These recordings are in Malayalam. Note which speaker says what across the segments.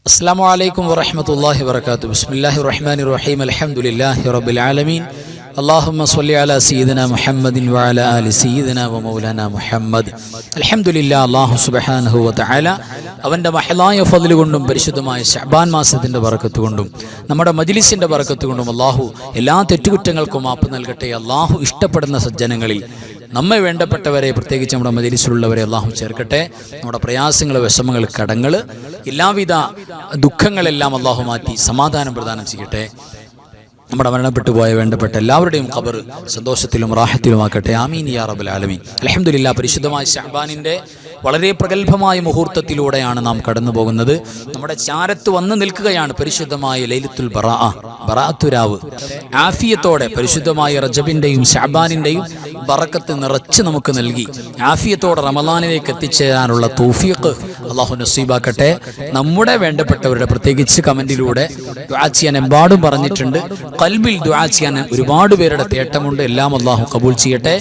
Speaker 1: അസ്സലാമു അലൈക്കും വറഹ്മത്തുള്ളാഹി വബറകാതുഹു. ബിസ്മില്ലാഹിർ റഹ്മാനിർ റഹീം. അൽഹംദുലില്ലാഹി റബ്ബിൽ ആലമീൻ. അല്ലാഹുമ്മ സ്വല്ലി അലാ സയ്യിദിനാ മുഹമ്മദിൻ വഅലാ ആലി സയ്യിദിനാ വമൗലാനാ മുഹമ്മദ്. അൽഹംദുലില്ലാഹ്, അല്ലാഹു സുബ്ഹാനഹു വ തആല അവൻ്റെ മഹലായ ഫദ്ല് കൊണ്ടും പരിശുദ്ധമായ ശഅബാൻ മാസത്തിൻ്റെ ബറക്കത്ത് കൊണ്ടും നമ്മുടെ മജ്ലിസിൻ്റെ ബറക്കത്ത് കൊണ്ടും അല്ലാഹു എല്ലാ തെറ്റുകുറ്റങ്ങൾക്കും മാപ്പ് നൽകട്ടെ. അല്ലാഹു ഇഷ്ടപ്പെടുന്ന സജ്ജനങ്ങളിൽ നമ്മെ വേണ്ടപ്പെട്ടവരെ, പ്രത്യേകിച്ച് നമ്മുടെ മജ്ലിസിലുള്ളവരെ അല്ലാഹു ചേർക്കട്ടെ. നമ്മുടെ പ്രയാസങ്ങൾ, വിഷമങ്ങൾ, കടങ്ങൾ, എല്ലാവിധ ദുഃഖങ്ങളെല്ലാം അല്ലാഹു മാറ്റി സമാധാനം പ്രദാനം ചെയ്യട്ടെ. നമ്മുടെ മരണപ്പെട്ടു പോയ വേണ്ടപ്പെട്ട എല്ലാവരുടെയും ഖബർ സന്തോഷത്തിലും റാഹത്തിലുമാക്കട്ടെ. ആമീൻ യാ റബ്ബൽ ആലമീൻ. അൽഹംദുലില്ലാഹ്, പരിശുദ്ധമായ ശഅബാനിൻ്റെ വളരെ പ്രഗത്ഭമായ മുഹൂർത്തത്തിലൂടെയാണ് നാം കടന്നു പോകുന്നത്. നമ്മുടെ ചാരത്ത് വന്നു നിൽക്കുകയാണ് പരിശുദ്ധമായ ലൈലത്തുൽ ബറാഅത്തുരാവ്. ആഫിയത്തോടെ പരിശുദ്ധമായ റജബിൻ്റെയും ശഅബാനിൻ്റെയും ബറക്കത്ത് നിറച്ച് നമുക്ക് നൽകി ആഫിയത്തോടെ റമളാനിലേക്ക് എത്തിച്ചേരാനുള്ള തൗഫീഖ് അല്ലാഹു നസീബാക്കട്ടെ. നമ്മുടെ വേണ്ടപ്പെട്ടവരുടെ, പ്രത്യേകിച്ച് കമന്റിലൂടെ ദുആ ചെയ്യാൻ എമ്പാടും പറഞ്ഞിട്ടുണ്ട്. ഖൽബിൽ ദുആ ചെയ്യാൻ ഒരുപാട് പേരുടെ തേട്ടമുണ്ട്. എല്ലാം അല്ലാഹു കബൂൽ ചെയ്യട്ടെ.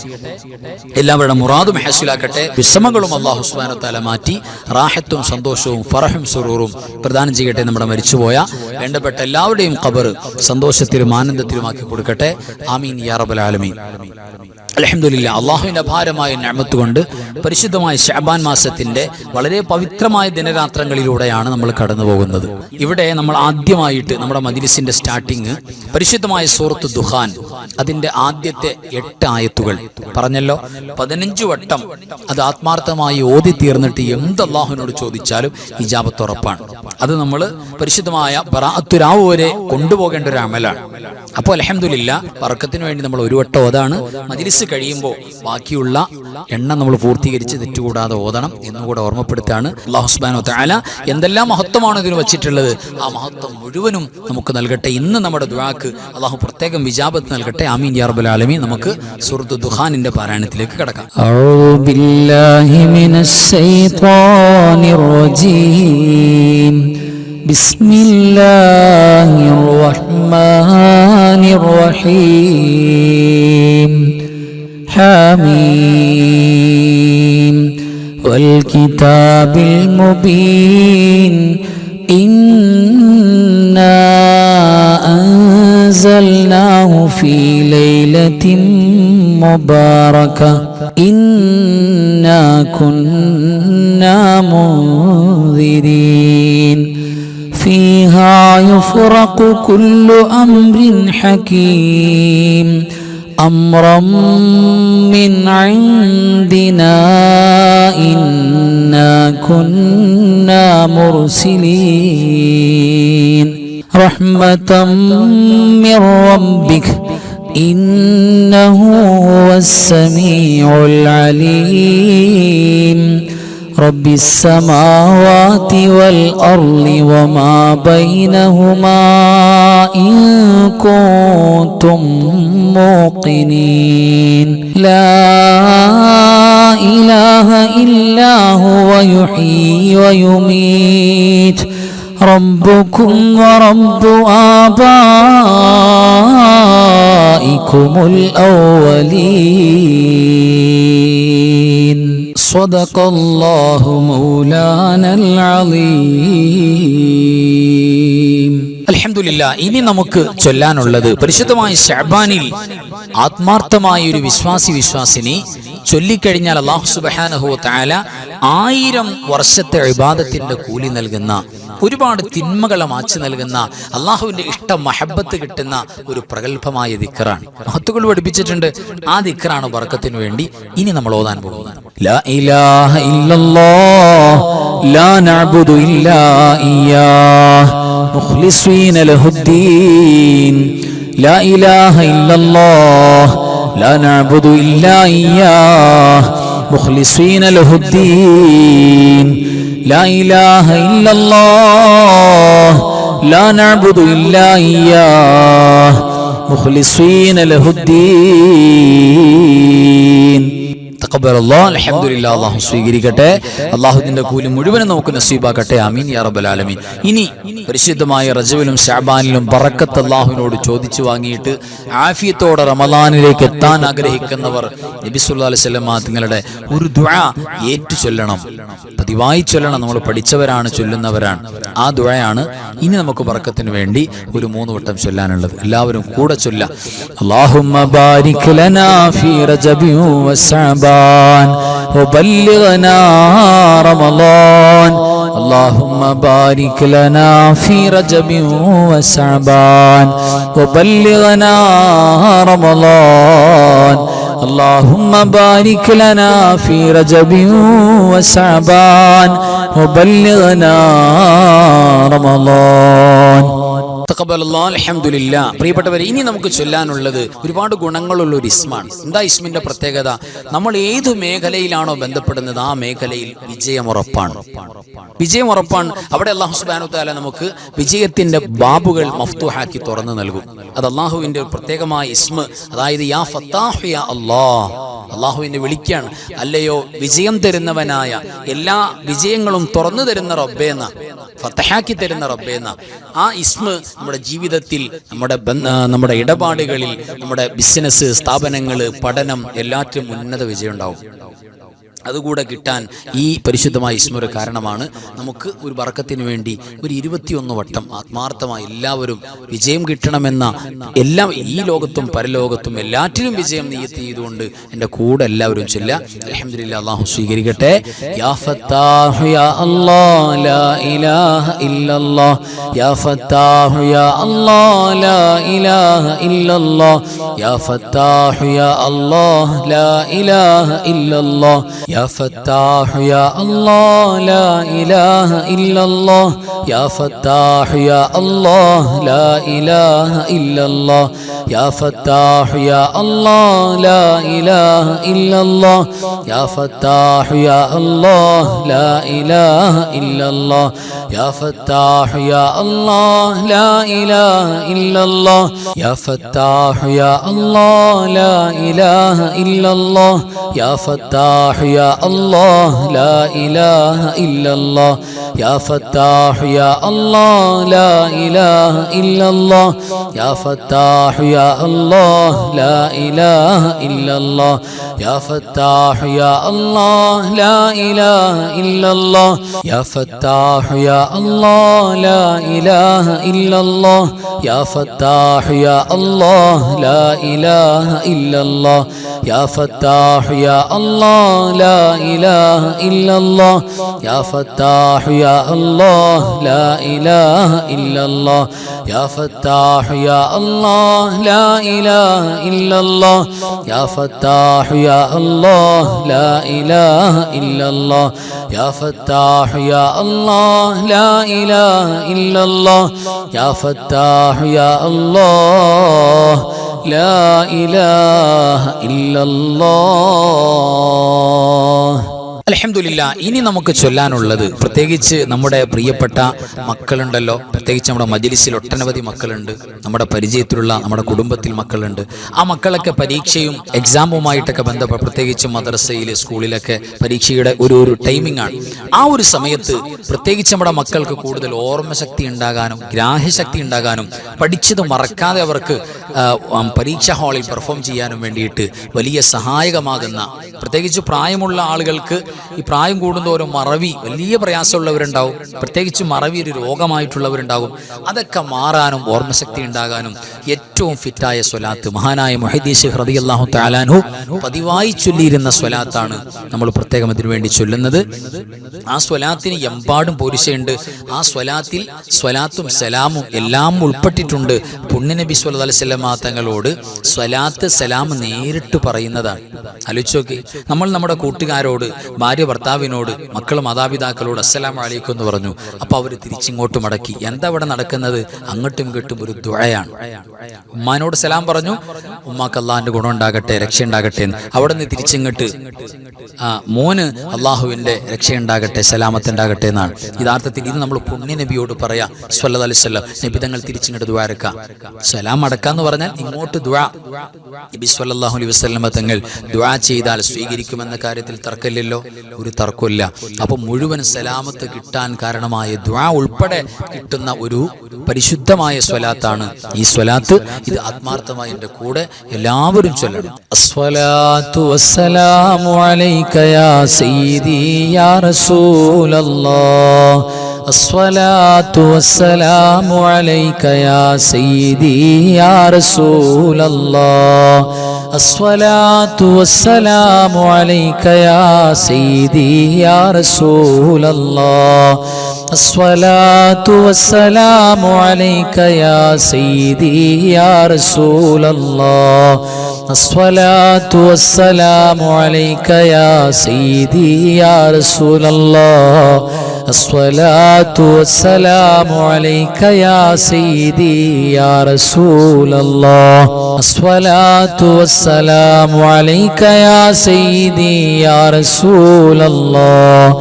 Speaker 1: എല്ലാവരുടെ മുറാദും ഹസിലാക്കട്ടെ. വിഷമങ്ങളും അല്ലാഹു സുബ്ഹാനഹു വ തആല മാറ്റി റാഹത്തും സന്തോഷവും ഫറഹും സുറൂറും പ്രദാനം ചെയ്യട്ടെ. നമ്മുടെ മരിച്ചുപോയ വേണ്ടപ്പെട്ട എല്ലാവരുടെയും ഖബർ സന്തോഷത്തിലും ആനന്ദത്തിലുമാക്കി കൊടുക്കട്ടെ. ആമീൻ യാ റബ്ബൽ ആലമീൻ. അൽഹംദുലില്ലാഹ്, അല്ലാഹുവിൻ്റെ അപാരമായ നിഅമത്ത് കൊണ്ട് പരിശുദ്ധമായ ശഅബാൻ മാസത്തിൻ്റെ വളരെ പവിത്രമായ ദിനരാത്രങ്ങളിലൂടെയാണ് നമ്മൾ കടന്നു പോകുന്നത്. ഇവിടെ നമ്മൾ ആദ്യമായിട്ട് നമ്മുടെ മജ്ലിസിൻ്റെ സ്റ്റാർട്ടിങ് പരിശുദ്ധമായ സൂറത്ത് ദുഖാൻ, അതിൻ്റെ ആദ്യത്തെ 8 ആയത്തുകൾ പറഞ്ഞല്ലോ. 15 വട്ടം അത് ആത്മാർത്ഥമായി ഓതി തീർന്നിട്ട് എന്ത് അല്ലാഹുവിനോട് ചോദിച്ചാലും ഇജാബത്ത് ഉറപ്പാണ്. അത് നമ്മൾ പരിശുദ്ധമായ ബറാഅത്തുരാവ് വരെ കൊണ്ടുപോകേണ്ട ഒരു അമലാണ്. അപ്പോൾ അൽഹംദുലില്ലാഹ്, ബറക്കത്തിന് വേണ്ടി നമ്മൾ ഒരു വട്ടം ഓതാണ്. മജ്ലിസ് കഴിയുമ്പോൾ ബാക്കിയുള്ള എണ്ണം നമ്മൾ പൂർത്തീകരിച്ച് തെറ്റുകൂടാതെ ഓതണം എന്നുകൂടെ ഓർമ്മപ്പെടുത്താണ്. അല്ലാഹു സുബ്ഹാനഹു വ തആല എന്തെല്ലാം മഹത്വമാണ് ഇതിന് വെച്ചിട്ടുള്ളത്, ആ മഹത്വം മുഴുവനും നമുക്ക് നൽകട്ടെ. ഇന്ന് നമ്മുടെ ദുആക്ക് അല്ലാഹു പ്രത്യേകം വിജാബത്ത് നൽകട്ടെ. ആമീൻ യാ റബ്ബൽ ആലമീൻ. നമുക്ക് സൂറത്ത് ദുഖാനിന്റെ പാരായണത്തിലേക്ക് കടക്കാം.
Speaker 2: അഊദു ബില്ലാഹി മിനശ് ശൈത്വാനിർ റജീം. ബിസ്മില്ലാഹിർ റഹ്മാനിർ റഹീം. حاميم والكتاب المبين إنا أنزلناه في ليلة مباركة إنا كنا منذرين فيها يفرق كل أمر حكيم أمرا من عندنا إنا كنا مرسلين رحمة من ربك إنه هو السميع العليم رب السماوات والأرض وما بينهما إن كنتم موقنين لا إله إلا هو يحيي ويميت ربكم ورب آبائكم الأولين صدق الله مولانا العظيم.
Speaker 1: അൽഹംദുലില്ലാഹ്, ഇനി നമുക്ക് ചൊല്ലാനുള്ളത് പരിശുദ്ധമായ ശഅബാനിൽ ആത്മാർത്ഥമായ ഒരു വിശ്വാസിനി ചൊല്ലിക്കഴിഞ്ഞാൽ അല്ലാഹു സുബ്ഹാനഹു വ തആല 1000 വർഷത്തെ ഇബാദത്തിന്റെ കൂലി നൽകുന്ന, ഒരുപാട് തിന്മകളെ മാറ്റി നൽകുന്ന, അള്ളാഹുവിന്റെ ഇഷ്ടം മഹബത്ത് കിട്ടുന്ന ഒരു പ്രഗത്ഭമായ ദിക്റാണ്. മഹത്തുകൾ പഠിപ്പിച്ചിട്ടുണ്ട്. ആ ദിക്റാണ് ബറക്കത്തിന് വേണ്ടി ഇനി നമ്മൾ ഓതാൻ പോകുന്നത്.
Speaker 2: ലാ ഇലാഹ ഇല്ലല്ലാഹ് ലാ നഅ്ബുദു ഇല്ലാ ഇയ്യാഹ് മുഖ്ലിസീന ലഹുദ്ദീൻ ലാ ഇലാഹ ഇല്ലല്ലാഹ് ലാ നഅ്ബുദു ഇല്ലാ ഇയ്യാഹ് മുഖ്ലിസീന ലഹുദ്ദീൻ لا إله إلا الله لا نعبد إلا إياه مخلصين له الدين
Speaker 1: തഖബ്ബലല്ലാഹ്. അൽഹംദുലില്ലാഹ്, അല്ലാഹു സ്വീകരിക്കട്ടെ. അല്ലാഹുവിന്റെ കൂലി മുഴുവനും നമുക്ക് നസീബാക്കട്ടെ. ആമീൻ യാ റബ്ബൽ ആലമീൻ. ഇനി പരിശുദ്ധമായ റജബിലും ശഅബാനിലും ബറക്കത്ത് അല്ലാഹുവിനോട് ചോദിച്ചു വാങ്ങിയിട്ട് ആഫിയത്തോടെ റമളാനിലേക്ക് എത്താൻ ആഗ്രഹിക്കുന്നവർ നബി സല്ലല്ലാഹു അലൈഹി വസല്ലം തങ്ങളുടെ ഒരു ദുആ ഏറ്റു ചൊല്ലണം. പതിവായി ചൊല്ലണം. നമ്മൾ പഠിച്ചവരാണ്, ചൊല്ലുന്നവരാണ്. ആ ദുആയാണ് ഇനി നമുക്ക് ബർക്കത്തിന് വേണ്ടി ഒരു 3 വട്ടം ചൊല്ലാനുള്ളത്. എല്ലാവരും കൂടെ ചൊല്ലാം.
Speaker 2: اللهم بارك لنا في رجب وشعبان وبلغنا رمضان اللهم بارك لنا في رجب وشعبان وبلغنا رمضان اللهم بارك لنا في رجب وشعبان وبلغنا رمضان.
Speaker 1: പ്രിയപ്പെട്ടവരെ, ഇനി നമുക്ക് ചൊല്ലാനുള്ളത് ഒരുപാട് ഗുണങ്ങളുള്ള ഒരു ഇസ്മാണ്. എന്താ ഇസ്മിന്റെ പ്രത്യേകത? നമ്മൾ ഏതു മേഖലയിലാണോ ബന്ധപ്പെടുന്നത് ആ മേഖലയിൽ വിജയമുറപ്പാണ്. അവിടെ അല്ലാഹു സുബ്ഹാനഹു വ തആല നമുക്ക് വിജയത്തിന്റെ ബാബുകൾ മഫ്തൂഹാക്കി തുറന്നു നൽകും. അത് അള്ളാഹുവിന്റെ പ്രത്യേകമായ ഇസ്മ. അതായത് യാ ഫത്താഹു യാ അല്ലാഹ്, അള്ളാഹുവിനെ വിളിക്കാണ്. അല്ലയോ വിജയം തരുന്നവനായ, എല്ലാ വിജയങ്ങളും തുറന്നു തരുന്ന റബ്ബേന്ന, ഫത്തഹാക്കി തരുന്ന റബ്ബേന്ന ആ ഇസ്മ നമ്മുടെ ജീവിതത്തിൽ, നമ്മുടെ ഇടപാടുകളിൽ, നമ്മുടെ ബിസിനസ്, സ്ഥാപനങ്ങൾ, പഠനം എല്ലാറ്റിലും ഉന്നത വിജയം ഉണ്ടാവും. അതുകൂടെ കിട്ടാൻ ഈ പരിശുദ്ധമായ ഇസ്മ ഒരു കാരണമാണ്. നമുക്ക് ഒരു ബർക്കത്തിന് വേണ്ടി ഒരു 21 വട്ടം ആത്മാർത്ഥമായി എല്ലാവരും വിജയം കിട്ടണമെന്ന, എല്ലാം ഈ ലോകത്തും പരലോകത്തും എല്ലാറ്റിലും വിജയം നിയത്ത് ചെയ്തുകൊണ്ട് എൻ്റെ കൂടെ എല്ലാവരും ചൊല്ലുക. അൽഹംദുലില്ലാഹ്, അല്ലാഹു സ്വീകരിക്കട്ടെ. യാ ഫത്താഹു യാ അല്ലാഹ് ലാ ഇലാഹ ഇല്ലല്ലാഹ്, യാ ഫത്താഹു യാ അല്ലാഹ് ലാ ഇലാഹ ഇല്ലല്ലാഹ്, യാ ഫത്താഹു യാ അല്ലാഹ് ലാ ഇലാഹ ഇല്ലല്ലാഹ്, يا فتاح يا الله لا إله إلا الله، يا فتاح يا الله لا إله إلا الله، يا فتاح يا الله لا إله إلا الله، يا فتاح يا الله لا إله إلا الله، يا فتاح يا الله لا إله إلا الله، يا فتاح يا الله لا إله إلا الله، يا فتاح يا الله لا إله إلا الله، يا فتاح يا الله لا إله إلا الله، يا فتاح يا الله لا إله إلا الله، يا فتاح يا الله لا إله إلا الله، يا فتاح يا الله لا إله إلا الله، يا فتاح يا الله لا إله إلا الله، يا فتاح يا الله لا إله إلا الله، يا فتاح يا الله لا إله إلا الله، يا فتاح يا الله لا إله إلا الله، يا فتاح يا الله لا إله إلا الله، يا فتاح يا الله لا إله إلا الله، يا فتاح يا الله لا إله إلا الله. അൽഹംദുലില്ലാ. ഇനി നമുക്ക് ചൊല്ലാനുള്ളത്, പ്രത്യേകിച്ച് നമ്മുടെ പ്രിയപ്പെട്ട മക്കളുണ്ടല്ലോ, പ്രത്യേകിച്ച് നമ്മുടെ മജ്‌ലിസിൽ ഒട്ടനവധി മക്കളുണ്ട്, നമ്മുടെ പരിചയത്തിലുള്ള നമ്മുടെ കുടുംബത്തിൽ മക്കളുണ്ട്. ആ മക്കളൊക്കെ പരീക്ഷയും എക്സാമുമായിട്ടൊക്കെ ബന്ധപ്പെട്ട്, പ്രത്യേകിച്ച് മദ്രസയിൽ, സ്കൂളിലൊക്കെ പരീക്ഷയുടെ ഒരു ടൈമിംഗ് ആണ്. ആ ഒരു സമയത്ത് പ്രത്യേകിച്ച് നമ്മുടെ മക്കൾക്ക് കൂടുതൽ ഓർമ്മശക്തി ഉണ്ടാകാനും ഗ്രാഹ്യശക്തി ഉണ്ടാകാനും പഠിച്ചത് മറക്കാതെ അവർക്ക് പരീക്ഷാ ഹാളിൽ പെർഫോം ചെയ്യാനും വേണ്ടിയിട്ട് വലിയ സഹായകമാകുന്ന, പ്രത്യേകിച്ച് പ്രായമുള്ള ആളുകൾക്ക് ഈ പ്രായം കൂടുന്തോറും മറവി വലിയ പ്രയാസമുള്ളവരുണ്ടാവും, പ്രത്യേകിച്ച് മറവി ഒരു രോഗമായിട്ടുള്ളവരുണ്ടാകും. അതൊക്കെ മാറാനും ഓർമ്മശക്തി ഉണ്ടാകാനും ഏറ്റവും ഫിറ്റായ സ്വലാത്ത് മഹാനായ മുഹദ്ദിസ് ശൈഖ് റളിയല്ലാഹു തആല അൻഹു പതിവായി ചൊല്ലിയിരുന്ന സ്വലാത്താണ് നമ്മൾ പ്രത്യേകം ഇതിനു വേണ്ടി ചൊല്ലുന്നത്. ആ സ്വലാത്തിന് എമ്പാടും പോരിശയുണ്ട്. ആ സ്വലാത്തിൽ സ്വലാത്തും സലാമും എല്ലാം ഉൾപ്പെട്ടിട്ടുണ്ട്. പുണ്യനബി സ്വല്ലല്ലാഹു അലൈഹി വസല്ലം തങ്ങളോട് സ്വലാത്ത് സലാം നേരിട്ട് പറയുന്നതാണ്. ആലോചിച്ചോക്കി, നമ്മൾ നമ്മുടെ കൂട്ടുകാരോട്, ഭാര്യ ഭർത്താവിനോട്, മക്കൾ മാതാപിതാക്കളോട് അസ്സലാമു അലൈക്കും എന്ന് പറഞ്ഞു. അപ്പോൾ അവർ തിരിച്ചിങ്ങോട്ട് മടക്കി. എന്താ ഇവിടെ നടക്കുന്നത്? അങ്ങോട്ടും ഇങ്ങോട്ടും ഒരു ദുആയാണ്. ഉമ്മാനോട് സലാം പറഞ്ഞു, ഉമ്മാക്ക് അള്ളാഹിന്റെ ഗുണം ഉണ്ടാകട്ടെ, രക്ഷ ഉണ്ടാകട്ടെ എന്ന്. അവിടെ നിന്ന് തിരിച്ചിങ്ങോട്ട് മോന് അള്ളാഹുവിന്റെ രക്ഷ ഉണ്ടാകട്ടെ, സലാമത്ത് ഉണ്ടാകട്ടെ എന്നാണ്. യഥാർത്ഥത്തിൽ ഇത് നമ്മൾ പുണ്യ നബിയോട് പറയാ സ്വല്ലല്ലാഹു അലൈഹി വസല്ലം. നബി തങ്ങൾ തിരിച്ചിങ്ങോട്ട് ദുആ ഇറക്കാം. സലാം അടക്കാന്ന് പറഞ്ഞാൽ ഇങ്ങോട്ട് ദുആ. നബി സ്വല്ലല്ലാഹു അലൈഹി വസല്ലം തങ്ങൾ ദുആ ചെയ്താൽ സ്വീകരിക്കുമെന്ന കാര്യത്തിൽ തർക്കമില്ലല്ലോ, ഒരു തർക്കമില്ല. അപ്പൊ മുഴുവൻ സലാമത്ത് കിട്ടാൻ കാരണമായ ദുആ ഉൾപ്പെടെ കിട്ടുന്ന ഒരു പരിശുദ്ധമായ സ്വലാത്താണ് ഈ സ്വലാത്ത്. ഇത് ആത്മാർത്ഥമായി എൻ്റെ കൂടെ എല്ലാവരും ചൊല്ലണം.
Speaker 2: അസ്സലാത്തു വസ്സലാമു അലൈക യാ സയ്യിദി യാ റസൂലല്ലാഹ്. അസ്സലാത്തു വസ്സലാമു അലൈക യാ സയ്യിദി യാ റസൂലല്ലാഹ്. അസ്സലാത്തു വസ്സലാമു അലൈക യാ സയ്യിദി യാ റസൂലല്ലാഹ്. അസ്സലാത്തു വസ്സലാമു അലൈക യാ സയ്യിദി യാ റസൂലല്ലാഹ്. അസ്സലാത്തു വസ്സലാമു അലൈക യാ സയ്യിദി യാ റസൂലല്ലാഹ്. അസ്സലാത്തു വസ്സലാമു അലൈക യാ സയ്യിദി യാ റസൂലല്ലാഹ്. അസ്സലാത്തു വസ്സലാമു അലൈക യാ സയ്യിദി യാ റസൂലല്ലാഹ്.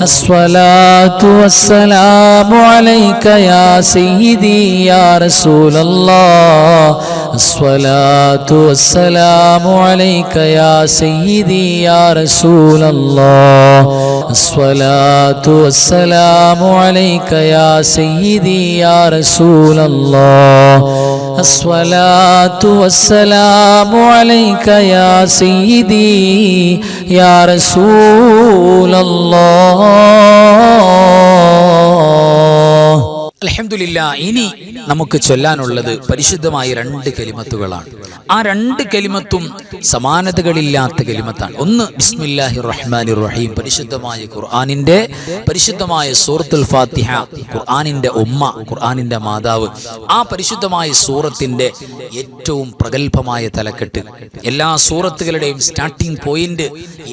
Speaker 2: അസ്സലാത്തു വസ്സലാമു അലൈക യാ സയ്യിദി യാ റസൂലല്ലാഹ്. അസ്സലാത്തു വസ്സലാമു അലൈക യാ സയ്യിദി യാ റസൂലല്ലാഹ്. അസ്സലാത്തു വസ്സലാമു അലൈക യാ സയ്യിദി യാ റസൂലല്ലാഹ്. അസ്സലാത്തു വസ്സലാമു അലൈക യാ സയ്യിദി യാ റസൂലല്ലാഹ്.
Speaker 1: അൽഹംദുലില്ലാ. ഇനി നമുക്ക് ചൊല്ലാനുള്ളത് പരിശുദ്ധമായ 2 കലിമത്തുകളാണ്. ആ 2 കലിമത്തും സമാനതകളില്ലാത്ത കലിമത്താണ്. ഒന്ന് ബിസ്മില്ലാഹിർ റഹ്മാനിർ റഹീം, പരിശുദ്ധമായ ഖുർആനിന്റെ പരിശുദ്ധമായ സൂറത്തുൽ ഫാത്തിഹ, ഖുർആനിന്റെ ഉമ്മ, ഖുർആനിന്റെ മാതാവ്. ആ പരിശുദ്ധമായ സൂറത്തിന്റെ ഏറ്റവും പ്രഗൽഭമായ തലക്കെട്ട്, എല്ലാ സൂറത്തുകളുടെയും സ്റ്റാർട്ടിംഗ് പോയിന്റ്,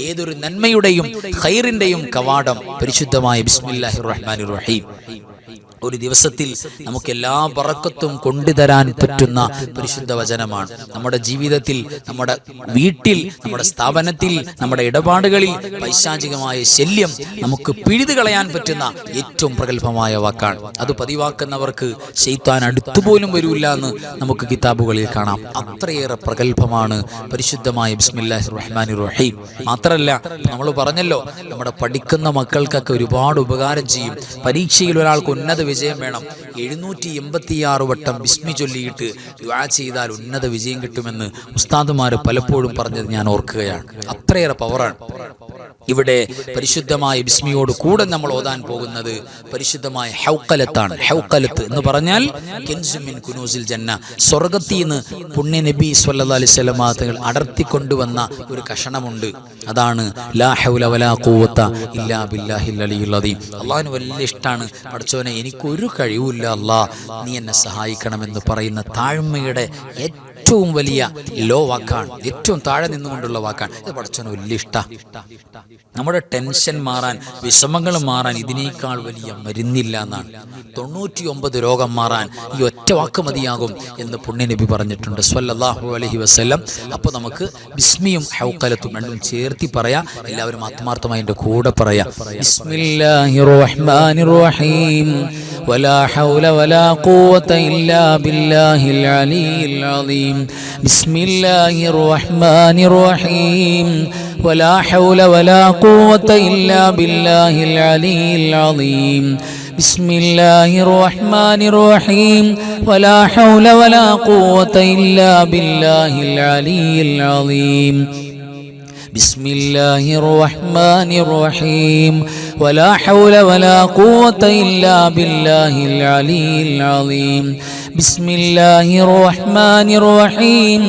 Speaker 1: ഏതൊരു നന്മയുടെയും ഖൈറിന്റെയും കവാടം പരിശുദ്ധമായ ബിസ്മില്ലാഹിർ റഹ്മാനിർ റഹീം. ഒരു ദിവസത്തിൽ നമുക്ക് എല്ലാ ബറക്കത്തും കൊണ്ടുതരാൻ പറ്റുന്ന പരിശുദ്ധ വചനമാണ്. നമ്മുടെ ജീവിതത്തിൽ, നമ്മുടെ വീട്ടിൽ, നമ്മുടെ സ്ഥാപനത്തിൽ, നമ്മുടെ ഇടപാടുകളിൽ പൈശാചികമായ ശല്യം നമുക്ക് പിഴുതു കളയാൻ പറ്റുന്ന ഏറ്റവും പ്രഗൽഭമായ വാക്കാണ്. അത് പതിവാക്കുന്നവർക്ക് ശൈത്താൻ അടുത്തുപോലും വരില്ല എന്ന് നമുക്ക് കിതാബുകളിൽ കാണാം. അത്രയേറെ പ്രഗൽഭമാണ് പരിശുദ്ധമായ ബിസ്മില്ലാഹിർ റഹ്മാനിർ റഹീം. മാത്രമല്ല, നമ്മൾ പറഞ്ഞല്ലോ, നമ്മുടെ പഠിക്കുന്ന മക്കൾക്കൊക്കെ ഒരുപാട് ഉപകാരം ചെയ്യും. പരീക്ഷയിൽ ഒരാൾക്ക് ഉന്നത വിജയം വേണം, 786 വട്ടം ബിസ്മി ചൊല്ലിയിട്ട് ദുആ ചെയ്താൽ ഉന്നത വിജയം കിട്ടുമെന്ന് ഉസ്താദുമാര് പലപ്പോഴും പറഞ്ഞത് ഞാൻ ഓർക്കുകയാണ്. അത്രയേറെ പവറാണ്. ഇവിടെ പരിശുദ്ധമായ ബിസ്മിയോട് കൂടെ നമ്മൾ ഓതാൻ പോകുന്നത് പരിശുദ്ധമായ ഹൗഖലത്താണ്. ഹൗഖലത്ത് എന്ന് പറഞ്ഞാൽ കൻസും മിൻ കുനൂസിൽ ജന്ന, സ്വർഗ്ഗത്തിൽ നിന്ന് പുണ്യ നബി സ്വല്ലല്ലാഹു അലൈഹി വസല്ലം തങ്ങൾ അടർത്തിക്കൊണ്ടുവന്ന ഒരു കഷണമുണ്ട്. അതാണ് ലാ ഹൗല വലാ ഖുവത ഇല്ലാ ബില്ലാഹിൽ അലിയിൽ അദീം. അല്ലാഹുവിന് വലിയ ഇഷ്ടമാണ്, പടച്ചോനെ എനിക്കൊരു കഴിവുമില്ല അല്ലാഹ്, നീ എന്നെ സഹായിക്കണമെന്ന് പറയുന്ന താഴ്മയുടെ ഏറ്റവും വലിയ ലോ വാക്കാണ്, ഏറ്റവും താഴെ നിന്നുകൊണ്ടുള്ള വാക്കാണ്. ഇത് പടച്ചോന് വലിയ ഇഷ്ടമാണ്. നമ്മുടെ ടെൻഷൻ മാറാൻ, വിഷമങ്ങൾ മാറാൻ ഇതിനേക്കാൾ വലിയ മരുന്നില്ല എന്നാണ്. 99 രോഗം മാറാൻ ഈ ഒറ്റ വാക്ക് മതിയാകും എന്ന് പുണ്യനബി പറഞ്ഞിട്ടുണ്ട് സ്വല്ലല്ലാഹു അലൈഹി വസല്ലം. അപ്പോൾ നമുക്ക് ബിസ്മിയും ഹൗഖലത്തും രണ്ടും ചേർത്തി പറയാം. എല്ലാവരും ആത്മാർത്ഥമായി എൻ്റെ കൂടെ പറയാം.
Speaker 2: ബിസ്മില്ലാഹിർ റഹ്മാനിർ റഹീം. ولا حول ولا قوة إلا بالله العلي العظيم. بسم الله الرحمن الرحيم. ولا حول ولا قوة إلا بالله العلي العظيم. بسم الله الرحمن الرحيم. ولا حول ولا قوة إلا بالله العلي العظيم. بسم الله الرحمن الرحيم. ولا حول ولا قوة إلا بالله العلي العظيم. بسم الله الرحمن الرحيم.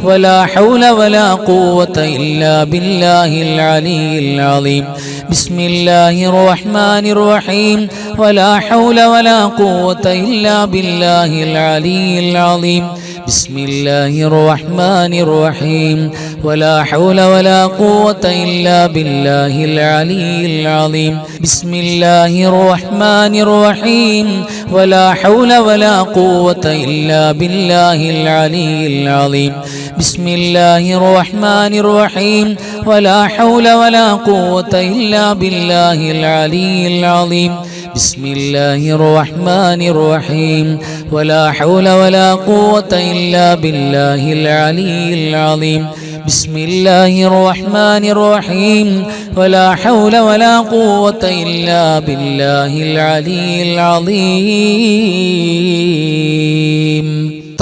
Speaker 2: ولا حول ولا قوة إلا بالله العلي العظيم. بسم الله الرحمن الرحيم. ولا حول ولا قوة إلا بالله العلي العظيم. بسم الله الرحمن الرحيم. ولا حول ولا قوة إلا بالله العلي العظيم. بسم الله الرحمن الرحيم. ولا حول ولا قوة إلا بالله العلي العظيم. بسم الله الرحمن الرحيم. ولا حول ولا قوة إلا بالله العلي العظيم. بسم الله الرحمن الرحيم. ولا حول ولا قوة إلا بالله العلي العظيم. بسم الله الرحمن الرحيم. ولا حول ولا قوة إلا بالله العلي العظيم.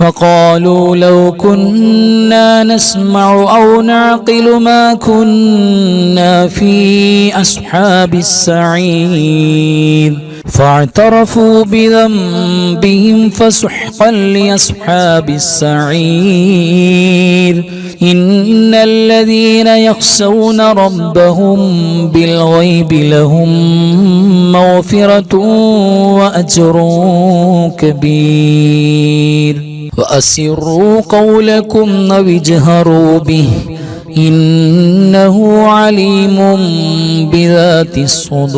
Speaker 2: وقالوا لو كنا نسمع أو نعقل ما كنا في أصحاب السعير فاعترفوا بذنبهم فسحقا لأصحاب السعير إن الذين يخشون ربهم بالغيب لهم مغفرة وأجر كبير وأسروا قولكم أو اجهروا به إنه عليم بذات الصدور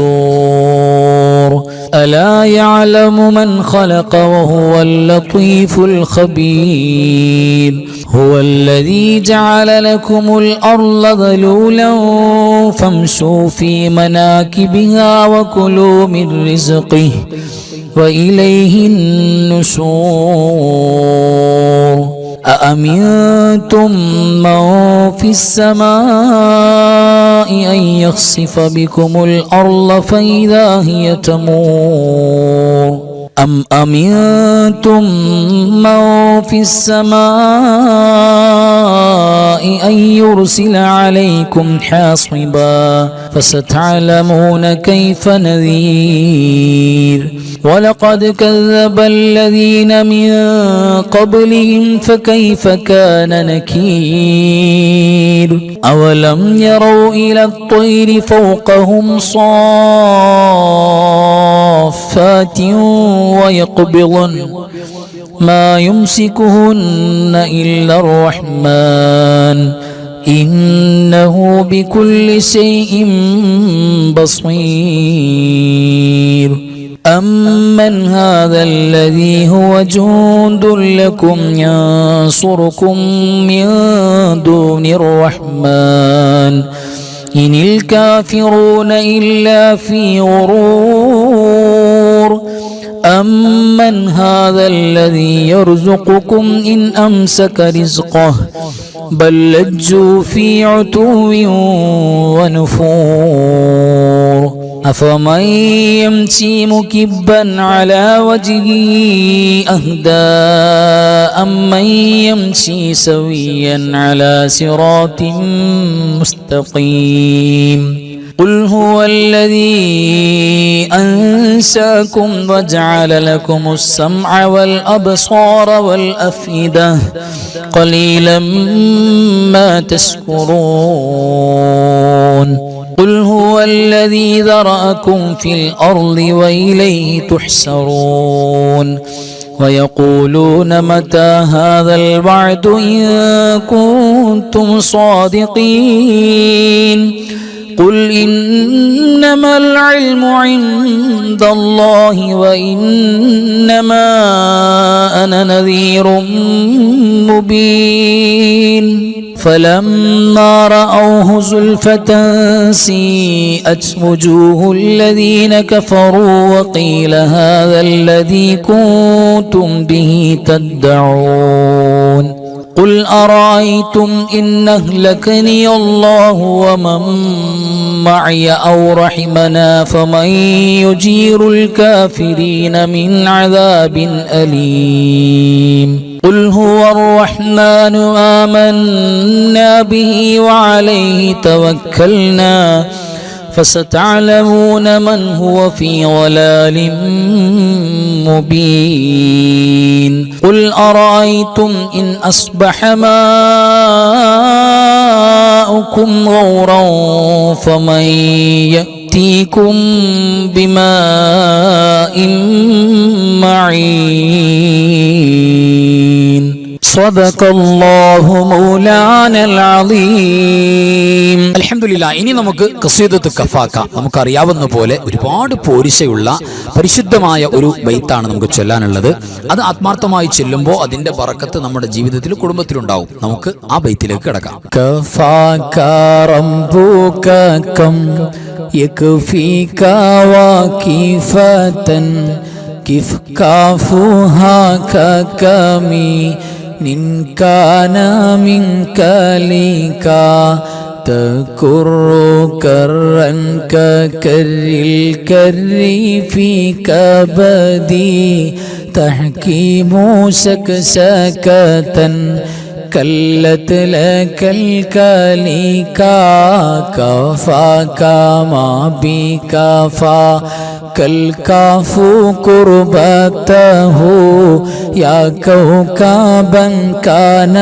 Speaker 2: ألا يعلم من خلق وهو اللطيف الخبير هو الذي جعل لكم الأرض ذلولا فامشوا في مناكبها وكلوا من رزقه وإليه النشور أأمنتم من في السماء أن يخسف بكم الأرض فإذا هي تمور أم أمنتم من في السماء أن يرسل عليكم حاصبا فستعلمون كيف نذير ولقد كذب الذين من قبلهم فكيف كان نكير أولم يروا إلى الطير فوقهم صافات ويقبضن ما يمسكهن إلا الرحمن إنه بكل شيء بصير أمن هذا الذي هو جند لكم ينصركم من دون الرحمن إن الكافرون إلا في غرور أمن هذا الذي يرزقكم إن أمسك رزقه بل لجوا في عتو ونفور أفمن يمشي مكبا على وجهه أهدى أمن يمشي سويا على صراط مستقيم قل هو الذي أنشأكم وجعل لكم السمع والأبصار والأفئدة قليلا ما تشكرون قل هو الذي ذرأكم في الأرض وإليه تحشرون ويقولون متى هذا الوعد إن كنتم صادقين قل إنما العلم عند الله وإنما أنا نذير مبين فلما رأوه زلفة سيئت وجوه الذين كفروا وقيل هذا الذي كنتم به تدعون قل أرأيتم إن أهلكني الله ومن معي أو رحمنا فمن يجير الكافرين من عذاب أليم قل هو الرحمن آمنا به وعليه توكلنا فستعلمون من هو في ضلال مبين قل أرأيتم إن أصبح ماؤكم غورا فمن يأتيكم بماء معين صدق الله مولانا العظيم
Speaker 1: അൽഹംദുലില്ലാ. ഇനി നമുക്ക് ഖസീദത്ത് കഫാക്ക, നമുക്കറിയാവുന്ന പോലെ ഒരുപാട് പോരിശയുള്ള പരിശുദ്ധമായ ഒരു ബൈത്താണ് നമുക്ക് ചൊല്ലാനുള്ളത്. അത് ആത്മാർത്ഥമായി ചൊല്ലുമ്പോൾ അതിന്റെ ബറക്കത്ത് നമ്മുടെ ജീവിതത്തിൽ കുടുംബത്തിലുണ്ടാവും. നമുക്ക് ആ ബൈത്തിലേക്ക് കിടക്കാം.
Speaker 2: كفاك ربك كم يكفيك وكيفة كيف كافوها ككمي إن كان منك لك تكر كرا ككر الكر في كبدي تحكيم سكسكة كلت لك الكليكا كفاك ما بكفا كالكاف قربته يا كوكبا كان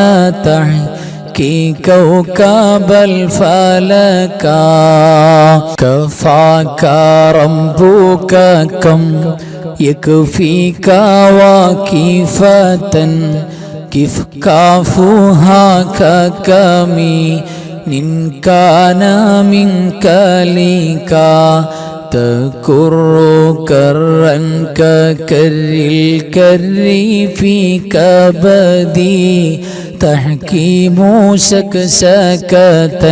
Speaker 2: تحكي كوكب الفلكا كفاك ربك كم يكفيك واكفة كيف كافوها ككمي إن كان منك ليكا تكر كرا ككر الكر في كبدي تحكيم سكسكة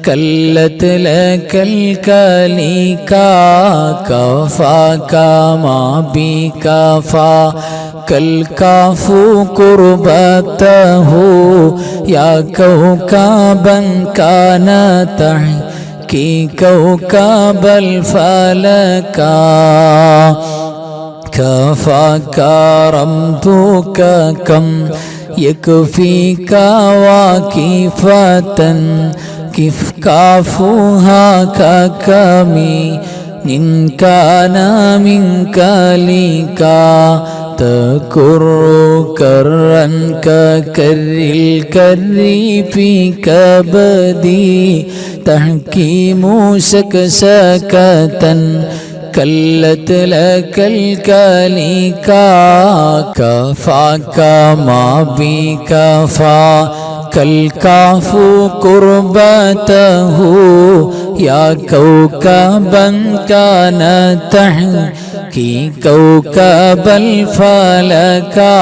Speaker 2: كلت لك الكليكا كفاك ما بكفا كالكاف قربته يا كوكبا كان تحكي كوكب الفلكا كفاك ربك كم يكفيك واكفة كيف كافوها ككمي إن كان منك ليكا تكر كرا ككر الكر في كبدي تحكيم سكسكة كلت لك الكليكا كفاك ما بكفا كالكاف قربته يا كوكبا كان تحكي كوكب الفلكا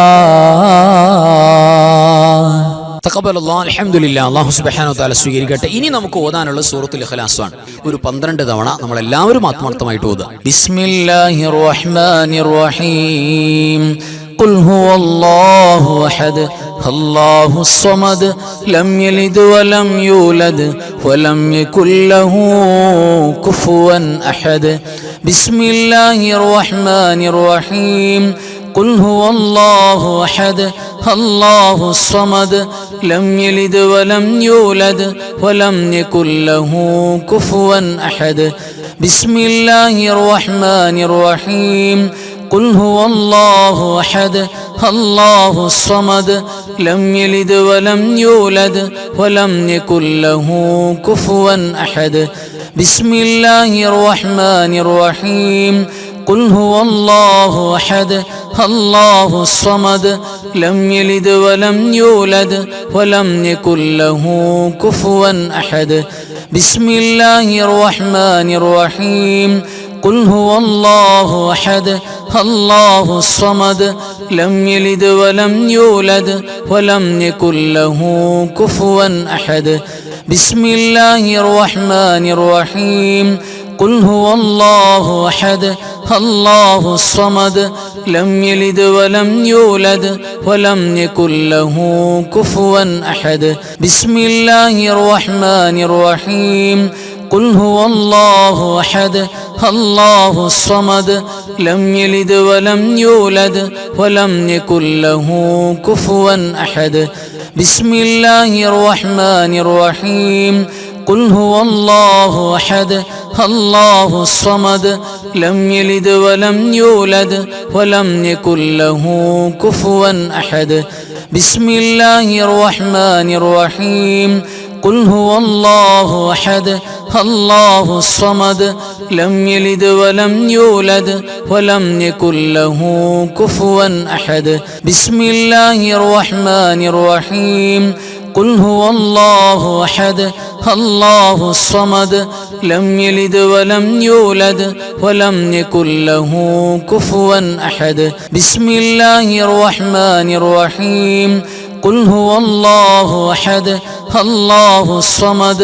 Speaker 1: തഖബ്ബലല്ലാഹ് അൽഹംദുലില്ലാഹ്. അല്ലാഹു സുബ്ഹാനഹു വ തആല സ്വീകരിക്കട്ടെ. ഇനി നമുക്ക് ഓതാനുള്ള സൂറത്തുൽ ഇഖ്ലാസ് ആണ്. ഒരു 12 തവണ നമ്മൾ എല്ലാവരും ആത്മാർത്ഥമായിട്ട് ഓതുക. ബിസ്മില്ലാഹിർ റഹ്മാനിർ റഹീം. ഖുൽ ഹുവല്ലാഹു അഹദ് അല്ലാഹുസ് സ്വമദ് ലം യലിദ് വലം യൂലദ് വലം യകുൽ ലഹു കുഫുവൻ അഹദ്. ബിസ്മില്ലാഹിർ റഹ്മാനിർ റഹീം. قل هو الله أحد الله الصمد لم يلد ولم يولد ولم يكن له كفوا أحد. بسم الله الرحمن الرحيم. قل هو الله أحد الله الصمد لم يلد ولم يولد ولم يكن له كفوا أحد. بسم الله الرحمن الرحيم. قل هو الله أحد الله الصمد لم يلد ولم يولد ولم يكن له كفوا أحد. بسم الله الرحمن الرحيم. قل هو الله أحد الله الصمد لم يلد ولم يولد ولم يكن له كفوا أحد. بسم الله الرحمن الرحيم. قل هو الله أحد الله الصمد لم يلد ولم يولد ولم يكن له كفوا أحد. بسم الله الرحمن الرحيم. قل هو الله أحد الله الصمد لم يلد ولم يولد ولم يكن له كفوا أحد. بسم الله الرحمن الرحيم. قل هو الله أحد الله الصمد لم يلد ولم يولد ولم يكن له كفوا أحد. بسم الله الرحمن الرحيم. قل هو الله أحد الله الصمد لم يلد ولم يولد ولم يكن له كفوا أحد. بسم الله الرحمن الرحيم. قل هو الله أحد الله الصمد لم يلد ولم يولد ولم يكن له كفوا أحد. بسم الله الرحمن الرحيم. قل هو الله أحد الله الصمد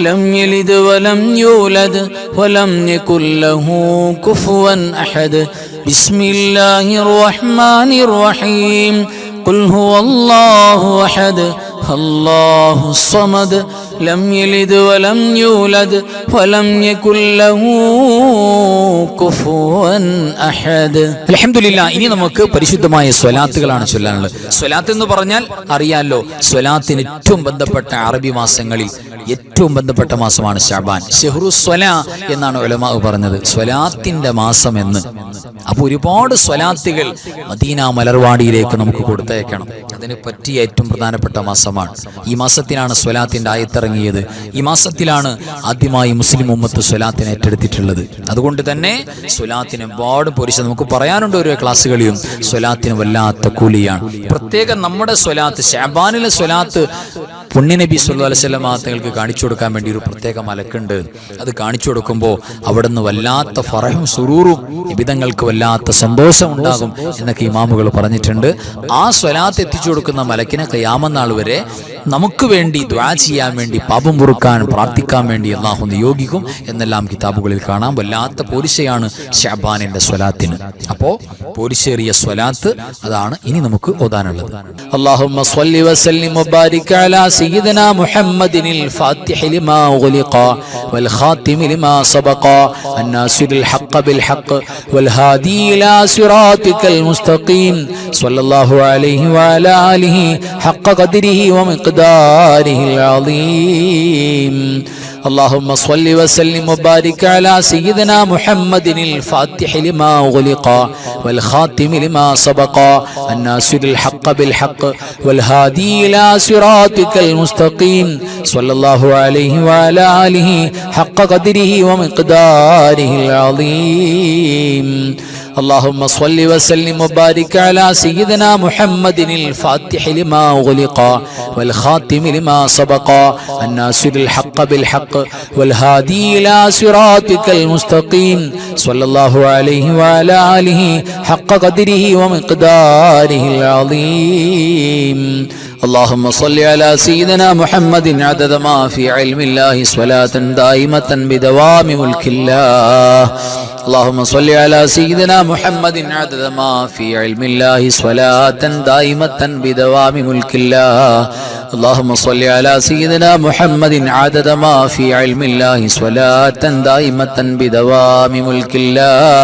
Speaker 1: لم يلد ولم يولد ولم يكن له كفوا أحد. بسم الله الرحمن الرحيم. قل هو الله أحد الله الصمد لم يلد ولم يولد ولم يكن له كفوا أحد. അൽഹംദുലില്ലാ. ഇനി നമുക്ക് പരിശുദ്ധമായ സ്വലാത്തുകളാണ് ചൊല്ലാനുള്ളത്. സ്വലാത്ത് എന്ന് പറഞ്ഞാൽ അറിയാലോ, സ്വലാത്തിന് ഏറ്റവും ബന്ധപ്പെട്ട അറബി മാസങ്ങളിൽ ഏറ്റവും ബന്ധപ്പെട്ട മാസമാണ് ശഅബാൻ. ഷഹ്റു സ്വലാ എന്നാണ് ഉലമാ പറഞ്ഞത്, സ്വലാത്തിന്റെ മാസം എന്ന്. അപ്പൊ ഒരുപാട് സ്വലാത്തുകൾ മദീന മലർവാടിയിലേക്ക് നമുക്ക് കൊടുത്തയക്കണം. അതിന് പറ്റിയ ഏറ്റവും പ്രധാനപ്പെട്ട മാസമാണ് ഈ മാസത്തിലാണ് സ്വലാത്തിന്റെ ആയത്തിറങ്ങിയത്. ഈ മാസത്തിലാണ് ആദ്യമായി മുസ്ലിം ഉമ്മത്ത് സ്വലാത്തിനെ ഏറ്റെടുത്തിട്ടുള്ളത്. അതുകൊണ്ട് തന്നെ സ്വലാത്തിന് ഒരുപാട് പോരിശ നമുക്ക് പറയാനുണ്ട്. ഓരോ ക്ലാസ്സുകളിലും സ്വലാത്തിന് വല്ലാത്ത കൂലിയാണ്. പ്രത്യേകം നമ്മുടെ സ്വലാത്ത്, ശഅബാനിലെ സ്വലാത്ത് പുണ്യനബി സല്ലല്ലാഹു അലൈഹി വസല്ലം തങ്ങൾക്ക് കാണിച്ചു കൊടുക്കാൻ വേണ്ടി ഒരു പ്രത്യേക മലക്കുണ്ട്. അത് കാണിച്ചു കൊടുക്കുമ്പോൾ അവിടുന്ന് വല്ലാത്ത ഫറഹും സുറൂറും നിബിതങ്ങൾക്ക് വല്ലാത്ത സന്തോഷം ഉണ്ടാകും എന്നൊക്കെ ഇമാമുകൾ പറഞ്ഞിട്ടുണ്ട്. ആ സ്വലാത്ത് എത്തിച്ചു കൊടുക്കുന്ന മലക്കിനെ ഖിയാമത്ത് നാൾ വരെ നമുക്ക് വേണ്ടി ദുആ ചെയ്യാൻ വേണ്ടി, പാപം പൊറുക്കാൻ പ്രാർത്ഥിക്കാൻ വേണ്ടി അല്ലാഹു നിയോഗിക്കും എന്നെല്ലാം കിതാബുകളിൽ കാണാം. വല്ലാത്ത പോരിശയാണ് ശഅബാനിന്റെ സ്വലാത്തിന്. അപ്പോ പോരിശേറിയ സ്വലാത്ത് അതാണ് ഇനി നമുക്ക് ഓതാനുള്ളത്. അല്ലാഹുമ്മ സ്വല്ലി വസല്ലിം വബാരിക് അലാ സയ്യിദിനാ മുഹമ്മദിനിൽ ഫാത്തിഹി ലിമാ ഉഗ്ലിഖ വൽ ഖാതിമി ലിമാ സബഖ അന്നാസിറിൽ ഹഖ് ബിൽ ഹഖ് വൽ ഹാദി ഇലാ സിറാതികൽ മുസ്തഖീം സ്വല്ലല്ലാഹു അലൈഹി വഅലാ ആലിഹി ഹഖ് ഖദ്രിഹി വമിഖ്ദാരിഹിൽ അളീം. اللهم صل وسلم وبارك على سيدنا محمد الفاتح لما أغلق والخاتم لما سبق الناصر الحق بالحق والهادي إلى صراطك المستقيم صلى الله عليه وعلى آله حق قدره ومقداره العظيم. اللهم صل وسلم وبارك على سيدنا محمد الفاتح لما أغلق والخاتم لما سبق الناصر الحق بالحق والهادي إلى صراطك المستقيم صلى الله عليه وعلى آله حق قدره ومقداره العظيم. اللهم صل على سيدنا محمد عدد ما في علم الله صلاة دائمة بدوام ملك الله. اللهم صل على سيدنا محمد عدد ما في علم الله صلاة دائمة بدوام ملك الله. اللهم صل على سيدنا محمد عدد ما في علم الله صلاة دائمة بدوام ملك الله.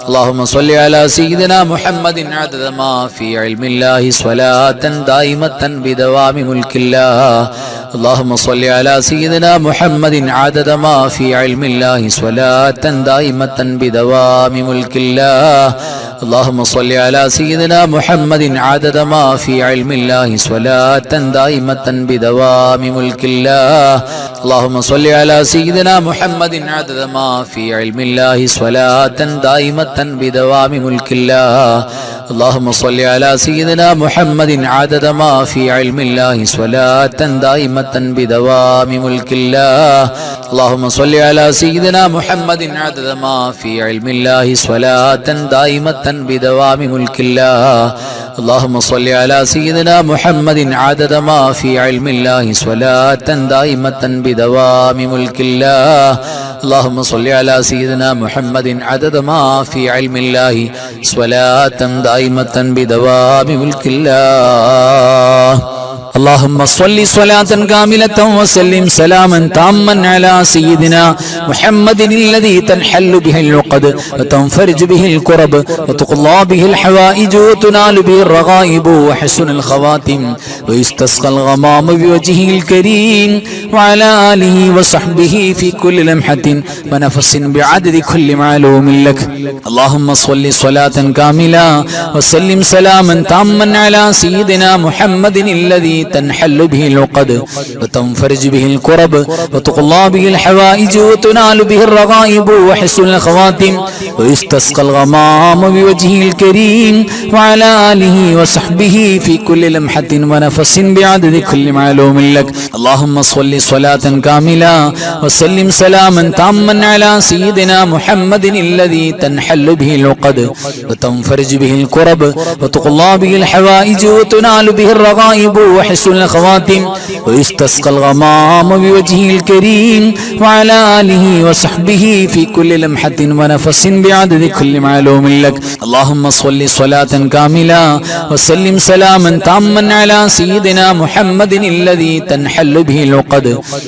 Speaker 1: اللهم صل على سيدنا محمد عدد ما في علم الله صلاة دائمة بدوام ملك الله. اللهم صل على سيدنا محمد عدد ما في علم الله صلاة دائمة بدوام ملك الله. اللهم صل على سيدنا محمد عدد ما في علم الله صلاة دائمة بدوام ملك الله. اللهم صل على سيدنا محمد عدد ما في علم الله صلاة دائمة بدوام ملك الله. اللهم صل على سيدنا محمد عدد ما في علم الله صلاة دائمة بدوام ملك الله. اللهم صل على سيدنا محمد عدد ما في علم الله صلاة دائمة بدوام ملك الله. اللهم صل على سيدنا محمد عدد ما في علم الله صلاة دائمة بدوام ملك الله. اللهم صل على سيدنا محمد عدد ما في علم الله صلاة دائمة بدوام ملك الله. اللهم صل صلاة كاملة وسلم سلاما تاما على سيدنا محمد الذي تنحل به العقد وتنفرج به الكرب وتقضى به الحوائج وتنال به الرغائب وحسن الخواتم ويستسقى الغمام بوجهه الكريم وعلى آله وصحبه في كل لمحة ونفس بعدد كل معلوم لك. اللهم صل صلاة كاملة وسلم سلاما تاما على سيدنا محمد الذي تنحل به العقد وتنفرج به الكرب وتقضى به الحوائج وتنال به الرغائب وحسن الخواتم ويستسقى الغمام بوجهه الكريم وعلى آله وصحبه في كل لمحة ونفس بعدد كل معلوم لك. اللهم صل صلاة كاملة وسلم سلاما تاما على سيدنا محمد الذي تنحل به العقد وتنفرج به الكرب وتقضى به الحوائج وتنال به الرغائب وحسن
Speaker 2: وحسن الخواتم ويستسقى الغمام بوجهه الكريم وعلى آله وصحبه في كل لمحة ونفس بعدد كل معلوم لك. اللهم صل صلاة كاملة وسلم سلاما تاما على سيدنا محمد الذي تنحل به العقد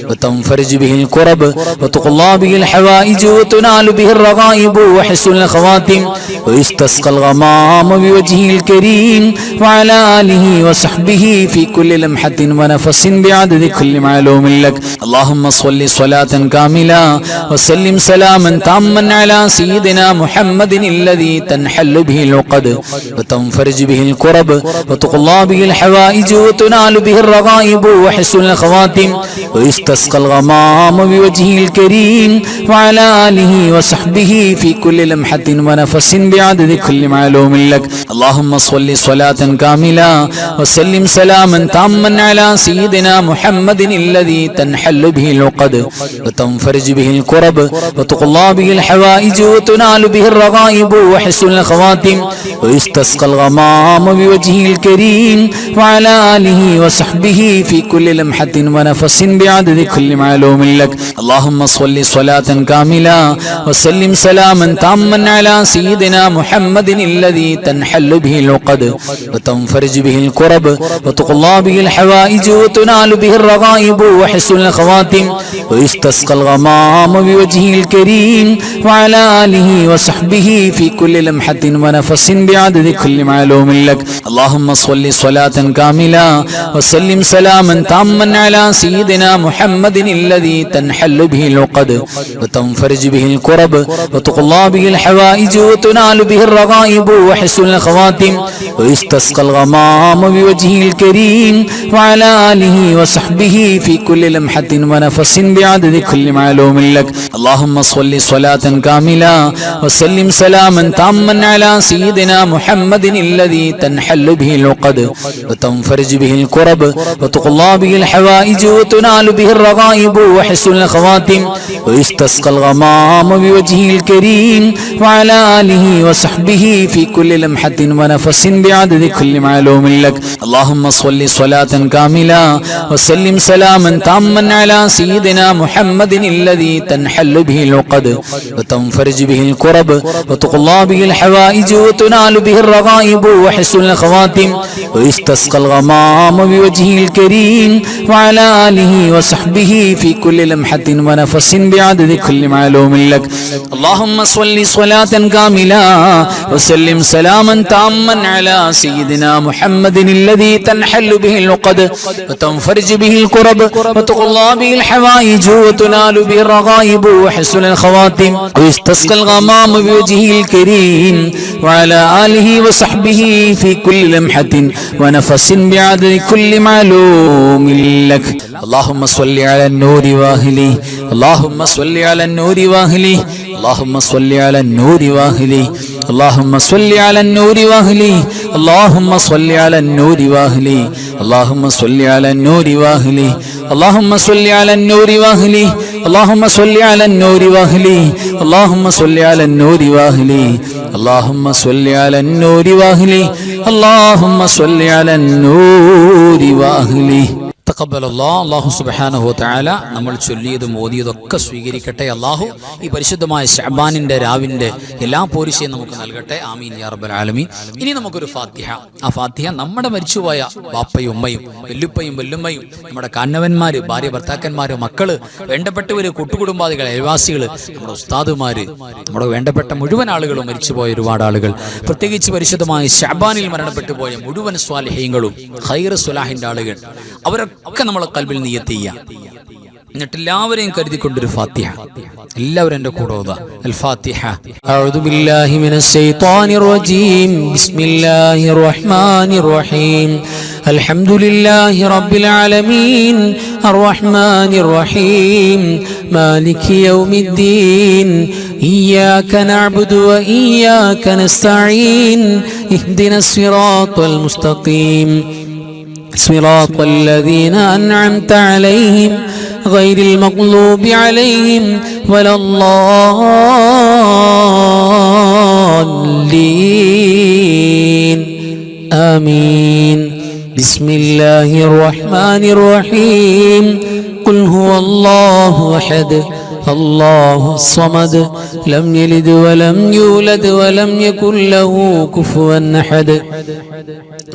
Speaker 2: وتنفرج به الكرب وتقضى به الحوائج وتنال به الرغائب وحسن الخواتم ويستسقى الغمام بوجهه الكريم وعلى آله وصحبه في كل لمحة ونفس بعدد كل معلوم لك. اللهم صل صلاة كاملة وسلم سلاما تاما على سيدنا محمد الذي تنحل به العقد وتنفرج به الكرب وتقضى به الحوائج وتنال به الرغائب وحسن الخواتم ويستسقى الغمام بوجهه الكريم وعلى آله وصحبه في كل لمحة ونفس بعدد كل معلوم لك. اللهم صل صلاة كاملة وسلم سلاما تاما على سيدنا محمد الذي تنحل به العقد وتنفرج به الكرب وتقضى به الحوائج وتنال به الرغائب وحسن الخواتم ويستسقى الغمام بوجهه الكريم وعلى آله وصحبه في كل لمحة ونفس بعدد كل معلوم لك. اللهم صل صلاة كاملة وسلم سلاما تاما على سيدنا محمد الذي تنحل به العقد وتنفرج به الكرب وتقضى به الحوائج وتنال به الرغائب وحسن الخواتم ويستسقى الغمام بوجهه الكريم وعلى آله وصحبه في كل لمحة ونفس بعدد كل معلوم لك. اللهم صل صلاة كاملة وسلم سلاما تاما على سيدنا محمد الذي تنحل به العقد وتنفرج به الكرب وتقضى به الحوائج وتنال به الرغائب وحسن الخواتم ويستسقى الغمام بوجهه الكريم وعلى آله وصحبه في كل لمحة ونفس بعدد كل معلوم لك. اللهم صل صلاة كاملة وسلم سلاما تاما على سيدنا محمد الذي تنحل به العقد وتنفرج به الكرب وتقضى به الحوائج وتنال به الرغائب وحسن الخواتم ويستسقى الغمام بوجهه الكريم وعلى آله وصحبه في كل لمحة ونفس بعدد كل معلوم لك. اللهم صل صلاة كاملة وسلم سلاما تاما على سيدنا محمد الذي تنحل به العقد وتنفرج به الكرب وتقضى به الحوائج وتنال به الرغائب وحسن الخواتم ويستسقى الغمام بوجهه الكريم وعلى آله وصحبه في كل لمحة ونفس بعدد كل معلوم لك. اللهم صل صلاة كاملة وسلم سلاما تاما على سيدنا محمد الذي تنحل به العقد وتنفرج به الكرب وتقضى به الحوائج وتنال به الرغائب وحسن الخواتم ويستسقى الغمام بوجهه الكريم وعلى آله وصحبه في كل لمحة ونفس بعدد كل معلوم لك. اللهم صل على النور واهله اللهم صل على النور واهله اللهم صل على النور واهله اللهم صل على النور واهله اللهم صل على النور واهله اللهم صل على النور واهله اللهم صل على النور واهله اللهم صل على النور واهله اللهم صل على النور واهله اللهم صل على النور واهله اللهم صل على النور واهله.
Speaker 1: അല്ലാഹു സുബ്ഹാനഹു വ തആല നമ്മൾ ചൊല്ലിയതും ഓതിയതൊക്കെ സ്വീകരിക്കട്ടെ. അല്ലാഹു ഈ പരിശുദ്ധമായ ശഅബാനിന്റെ രാവിന്റെ എല്ലാ പോരിശയും നമുക്ക് നൽകട്ടെ. ആമീൻ യാ റബ്ബൽ ആലമീൻ. ഇനി നമുക്കൊരു ഫാത്തിഹ. ആ ഫാത്തിഹ നമ്മുടെ മരിച്ചുപോയ ബാപ്പയും ഉമ്മയും വല്ലുപ്പയും വല്ലുമ്മയും നമ്മുടെ കാരണവന്മാര്, ഭാര്യ ഭർത്താക്കന്മാര്, മക്കള്, വേണ്ടപ്പെട്ടവര്, കൂട്ടുകുടുംബാദികൾ, അയൽവാസികള്, നമ്മുടെ ഉസ്താദുമാര്, നമ്മുടെ വേണ്ടപ്പെട്ട മുഴുവൻ ആളുകളും മരിച്ചുപോയ ഒരുപാട് ആളുകൾ, പ്രത്യേകിച്ച് പരിശുദ്ധമായ ശഅബാനിൽ മരണപ്പെട്ടു പോയ മുഴുവൻ സ്വാലിഹീങ്ങളും ഖൈർ സ്വലാഹിന്റെ ആളുകൾ, അവരൊക്കെ നമ്മളെ ഖൽബിൽ നിയ്യത്ത് ചെയ്യാം. എന്നിട്ട് എല്ലാവരെയും കരുതിക്കൊണ്ടൊരു ഫാത്തിഹ എല്ലാവരും എൻ്റെ കൂടെ ഓതാ. അൽ ഫാത്തിഹ.
Speaker 2: അഊദു ബില്ലാഹി മിനശ് ശൈത്വാനിർ റജീം. ബിസ്മില്ലാഹിർ റഹ്മാനിർ റഹീം. അൽഹംദുലില്ലാഹി റബ്ബിൽ ആലമീൻ അർറഹ്മാനിർ റഹീം മാലികി യൗമിദ്ദീൻ ഇയ്യാക നഅ്ബുദു വ ഇയ്യാക നസ്തഈൻ ഇഹ്ദിനസ് സിറാത്തൽ മുസ്തഖീം صراط الذين أنعمت عليهم غير المغضوب عليهم ولا الضالين آمين. بسم الله الرحمن الرحيم قل هو الله أحد الله الصمد لم يلد ولم يولد ولم يكن له كفوا أحد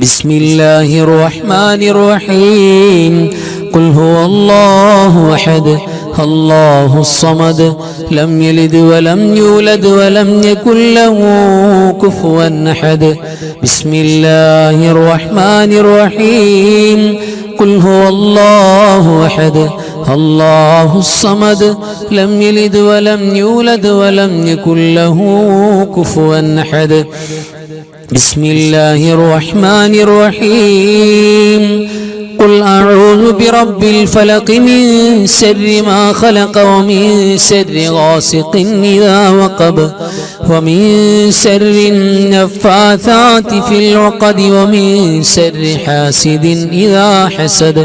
Speaker 2: بسم الله الرحمن الرحيم قل هو الله أحد الله الصمد لم يلد ولم يولد ولم يكن له كفوا أحد بسم الله الرحمن الرحيم قل هو الله أحد الله الصمد لم يلد ولم يولد ولم يكن له كفوا أحد بسم الله الرحمن الرحيم قل أعوذ برب الفلق من شر ما خلق ومن شر غاسق إذا وقب ومن شر النفاثات في العقد ومن شر حاسد إذا حسد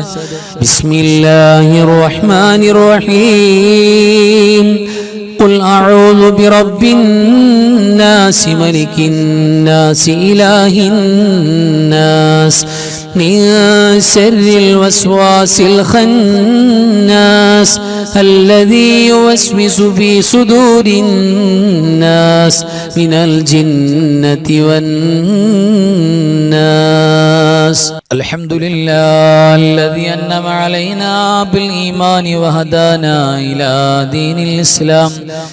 Speaker 2: بسم الله الرحمن الرحيم قل أعوذ برب الناس ملك الناس إله الناس من شر الوسواس الخناس الذي يوسوس في صدور الناس من الجنة والناس الحمد لله الذي أنعم علينا بالإيمان وهدانا إلى دين الإسلام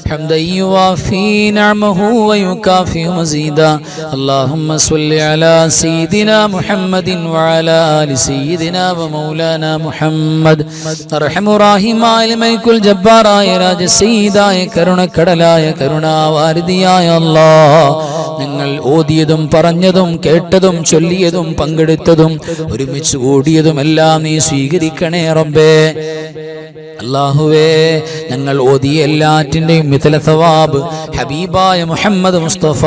Speaker 2: حمدا يوافي نعمه ويكافئ مزيدا اللهم صل على سيدنا محمد وعلى آل سيدنا ومولانا محمد أرحم الراحمين الملك الجبار راج سيداയ കരുണക്കടലായ കരുണാവാരിധിയായ അല്ലാഹ് നിങ്ങൾ ഓതിയതും പറഞ്ഞതും കേട്ടതും ചൊല്ലിയതും പങ്കെടുത്തതും ഒരുമിച്ച് കൂടിയതുമെല്ലാം നീ സ്വീകരിക്കണേ റബ്ബേ. അല്ലാഹുവേ, ഞങ്ങൾ ഓതിയ എല്ലാറ്റിൻ്റെയും മിഥല സവാബ് ഹബീബായ മുഹമ്മദ് മുസ്തഫ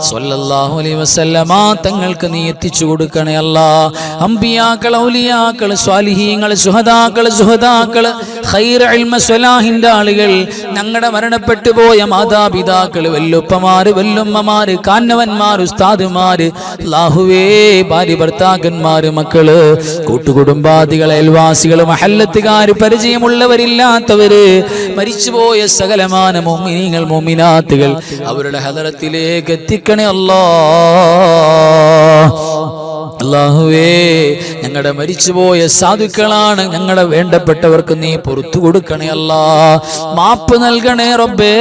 Speaker 2: സ്വല്ലല്ലാഹു അലൈഹി വസല്ലമ തങ്ങൾക്ക് നീ എത്തിച്ചു കൊടുക്കണേ അല്ലാഹ്. അംബിയാക്കൾ, ഔലിയാക്കൾ, സ്വാലിഹീങ്ങൾ, സുഹദാക്കൾ, ഖൈർ ഇൽമ സ്വലാഹിന്റെ ആളുകൾ, ഞങ്ങളുടെ മരണപ്പെട്ടു പോയ മാതാപിതാക്കൾ, വല്ലുപ്പമാര്, വല്ലുമ്മമാര്, കാന്നവന്മാർ, ഉസ്താദുമാര്, അല്ലാഹുവേ, ഭാര്യ ഭർത്താക്കന്മാര്, മക്കള്, കൂട്ടുകുടുംബാദികൾ, അയൽവാസികൾ, മഹല്ലത്തുകാര്, പരിചയമുള്ളവരില്ലാത്തവര്, മരിച്ചുപോയ സകലമാന മുഅ്മിനീങ്ങൾ, മുഅ്മിനാത്തുകൾ അവരുടെ ഹദറത്തിലേക്ക് എത്തിക്കണേ അല്ലാഹ്. അല്ലാഹുവേ, ഞങ്ങളുടെ മരിച്ചുപോയ സാധുക്കളാണ്, ഞങ്ങളുടെ വേണ്ടപ്പെട്ടവർക്ക് നീ പുറത്തു കൊടുക്കണേ അല്ലാഹ്. മാപ്പ് നൽകണേ റബ്ബേ.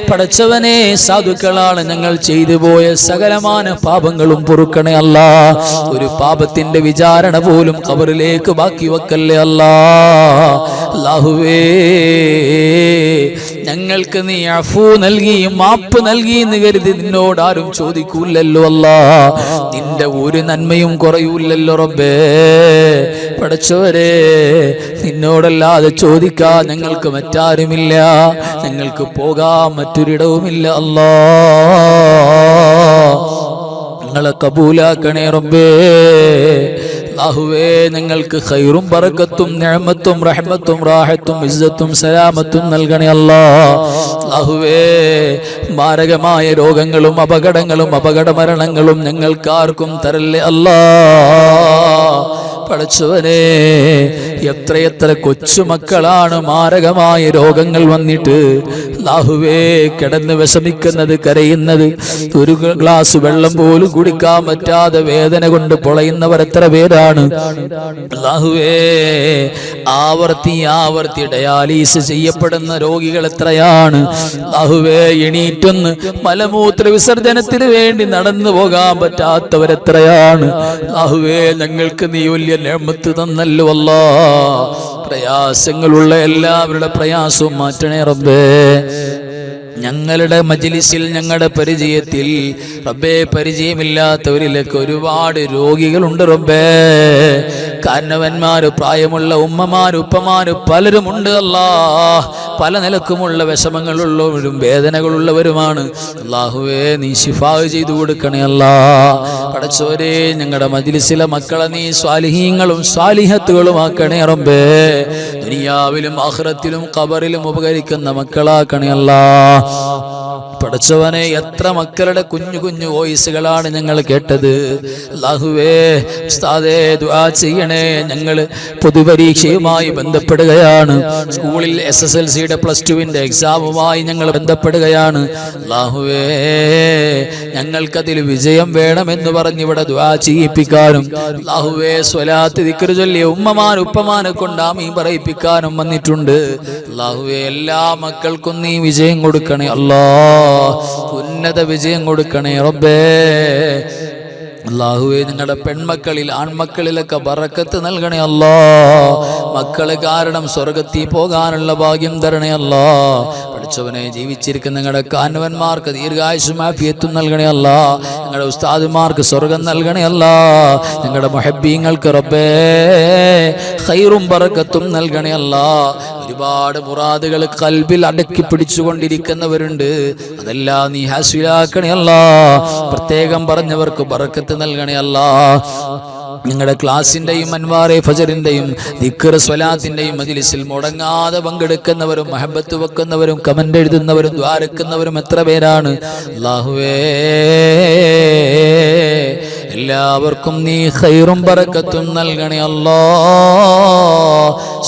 Speaker 2: പടച്ചവനെ, സാധുക്കളാണ്, ഞങ്ങൾ ചെയ്തു പോയ സകലമാന പാപങ്ങളും പൊറുക്കണേ അല്ലാഹ്. ഒരു പാപത്തിന്റെ വിചാരണ പോലും ഖബറിലേക്ക് ബാക്കി വെക്കല്ലേ അല്ലാഹ്. അല്ലാഹുവേ, ഞങ്ങൾക്ക് നീ അഫൂ നൽകി മാപ്പ് നൽകി എന്ന് കരുതി നിന്നോട് ആരും ചോദിക്കൂലല്ലോ അല്ലാഹ്. നിന്റെ ഒരു നന്മയും കുറയൂല്ലല്ലോ റബ്ബേ. പടച്ചവരെ, നിന്നോടല്ലാതെ ചോദിക്കാൻ ഞങ്ങൾക്ക് മറ്റാരുമില്ല, ഞങ്ങൾക്ക് പോകാൻ മറ്റൊരിടവുമില്ല അല്ലാഹ്. ഞങ്ങളെ കബൂലാക്കണേ റബ്ബേ. അല്ലാഹുവേ, ഞങ്ങൾക്ക് ഖൈറും ബറക്കത്തും നിഅമത്തും റഹ്മത്തും റാഹത്തും ഇസ്സത്തും സലാമത്തും നൽകണേ അല്ലാഹ്. അല്ലാഹുവേ, മാരകമായ രോഗങ്ങളും അപകടങ്ങളും അപകടമരണങ്ങളും ഞങ്ങൾക്കാർക്കും തരല്ലേ അല്ലാഹ്. പടച്ചവനെ, എത്രയെത്ര കൊച്ചുമക്കളാണ് മാരകമായ രോഗങ്ങൾ വന്നിട്ട് അല്ലാഹുവേ കിടന്ന് വിഷമിക്കുന്നത്, കരയുന്നത്, ഒരു ഗ്ലാസ് വെള്ളം പോലും കുടിക്കാൻ പറ്റാതെ വേദന കൊണ്ട് പൊളയുന്നവർ എത്ര പേരാണ് അല്ലാഹുവേ. ആവർത്തി ഡയാലിസിസ് ചെയ്യപ്പെടുന്ന രോഗികൾ എത്രയാണ് അല്ലാഹുവേ. എണീറ്റൊന്ന് മലമൂത്ര വിസർജനത്തിന് വേണ്ടി നടന്നു പോകാൻ പറ്റാത്തവരെത്രയാണ് അല്ലാഹുവേ. ഞങ്ങൾക്ക് നീ വലിയ നിഅമത്ത് തന്നല്ലോ അല്ലാഹ്. പ്രയാസങ്ങളുള്ള എല്ലാവരുടെ പ്രയാസവും മാറ്റണേ റബ്ബേ. ഞങ്ങളുടെ മജ്ലിസിൽ, ഞങ്ങളുടെ പരിചയത്തിൽ റബ്ബേ, പരിചയമില്ലാത്തവരിലേക്ക് ഒരുപാട് രോഗികളുണ്ട് റബ്ബേ. കാരണവന്മാര്, പ്രായമുള്ള ഉമ്മമാര്, ഉപ്പമാര് പലരുമുണ്ട് അല്ലാഹ്. പല നിലക്കുമുള്ള വിഷമങ്ങളുള്ളവരും വേദനകളുള്ളവരുമാണ് അല്ലാഹുവേ. നീ ശിഫാ ചെയ്തു കൊടുക്കണേ അല്ലാഹ്. പടച്ചോരേ, ഞങ്ങളുടെ മജ്ലിസിലെ മക്കളെ നീ സ്വാലിഹീങ്ങളും സ്വാലിഹത്തുകളും ആക്കണേ റബ്ബേ. ദുനിയാവിലും ആഖിറത്തിലും ഖബറിലും ഉപകരിക്കുന്ന മക്കളാക്കണേ അല്ലാഹ്.
Speaker 1: പടച്ചവനെ എത്ര മക്കളുടെ കുഞ്ഞു കുഞ്ഞു വോയിസുകളാണ് ഞങ്ങൾ കേട്ടത്. അല്ലാഹുവേ ഉസ്താദേ ദുആ ചെയ്യണേ. ഞങ്ങൾ പൊതുപരീക്ഷയുമായി ബന്ധപ്പെടുകയാണ്. സ്കൂളിൽ SSLCയുടെ +2ന്റെ എക്സാമുമായി ഞങ്ങൾ ബന്ധപ്പെടുകയാണ്. അല്ലാഹുവേ ഞങ്ങൾക്കതിൽ വിജയം വേണമെന്ന് പറഞ്ഞ് ഇവിടെ ദുആ ചെയ്യിപ്പിക്കാനും അല്ലാഹുവേ സ്വലാത്ത് ദിക്ർ ചൊല്ലി ഉപ്പമാനെ കൊണ്ട് ആമീൻ പറയിപ്പിക്കാനും വന്നിട്ടുണ്ട്. അല്ലാഹുവേ എല്ലാ മക്കൾക്കും നീ വിജയം കൊടുക്കണേ അല്ലാഹ്, ഉന്നത വിജയം കൊടുക്കണേ റബ്ബേ. അല്ലാഹുവേ നിങ്ങളുടെ പെൺമക്കളിൽ ആൺമക്കളിലൊക്കെ ബറക്കത്ത് നൽകണേ അല്ലാ. മക്കള് കാരണം സ്വർഗത്തിൽ പോകാനുള്ള ഭാഗ്യം തരണേ അല്ലാ. പഠിച്ചവനെ ജീവിച്ചിരിക്കുന്ന നിങ്ങളുടെ കാരണവന്മാർക്ക് ദീർഘായുസ്സും ആഫിയത്തും നൽകണേ അല്ലാ. നിങ്ങളുടെ ഉസ്താദുമാർക്ക് സ്വർഗം നൽകണേ അല്ലാ. നിങ്ങളുടെ മുഹബ്ബീങ്ങൾക്ക് റബ്ബേ ഖൈറും ബറക്കത്തും നൽകണേ അല്ലാ. ഒരുപാട് മുറാദുകൾ ഖൽബിൽ അടക്കി പിടിച്ചുകൊണ്ടിരിക്കുന്നവരുണ്ട്. അതെല്ലാം നീ ഹാസിലാക്കണേ അല്ലാ. പ്രത്യേകം പറഞ്ഞവർക്ക് ബറക്കത്ത് നൽകണേ അല്ലാ. നിങ്ങളുടെ ക്ലാസിന്റെയും അൻവാറെ ഫജറിന്റെയും ദിക്ർ സ്വലാത്തിന്റെയും മജ്ലിസിൽ മുടങ്ങാതെ പങ്കെടുക്കുന്നവരും മഹബത്ത് വെക്കുന്നവരും കമന്റ് എഴുതുന്നവരും ദ്വാരക്കുന്നവരും എത്ര പേരാണ്. അല്ലാഹുവേ എല്ലാവർക്കും നീ ഖൈറും ബറക്കത്തും നൽകണേ അല്ലാ.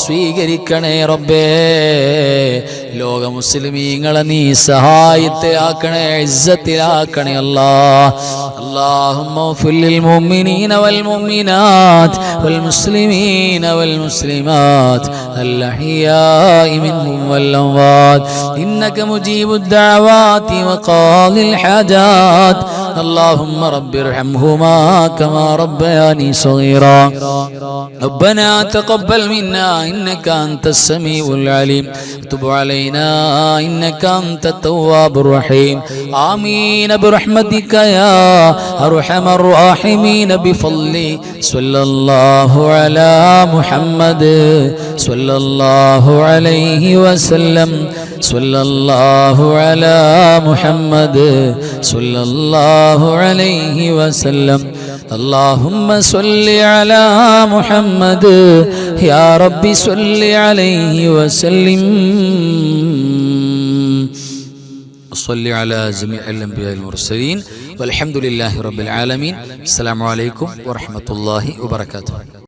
Speaker 1: സ്വീകരിക്കണേ റബ്ബേ. ലോക മുസ്ലിമീങ്ങളെ നീ സഹായത്തെ ആക്കണേ, ഇസ്സത്തിലാക്കണേ അല്ലാ. اللهم اغفر للمؤمنين والمؤمنات والمسلمين والمسلمات الأحياء منهم والأموات إنك مجيب الدعوات وقاضي الحاجات. اللهم رب ارحمهما كما ربياني صغيرا. ربنا تقبل منا إنك أنت السميع العليم. تب علينا إنك أنت التواب الرحيم. آمين برحمتك يا أرحم الراحمين. بفضل صلى الله على محمد صلى الله عليه وسلم. صلى الله على محمد صلى الله عليه وسلم. اللهم صل على محمد يا رب صل عليه وسلم. صل على جميع الأنبياء المرسلين والحمد لله رب العالمين. السلام عليكم ورحمة الله وبركاته.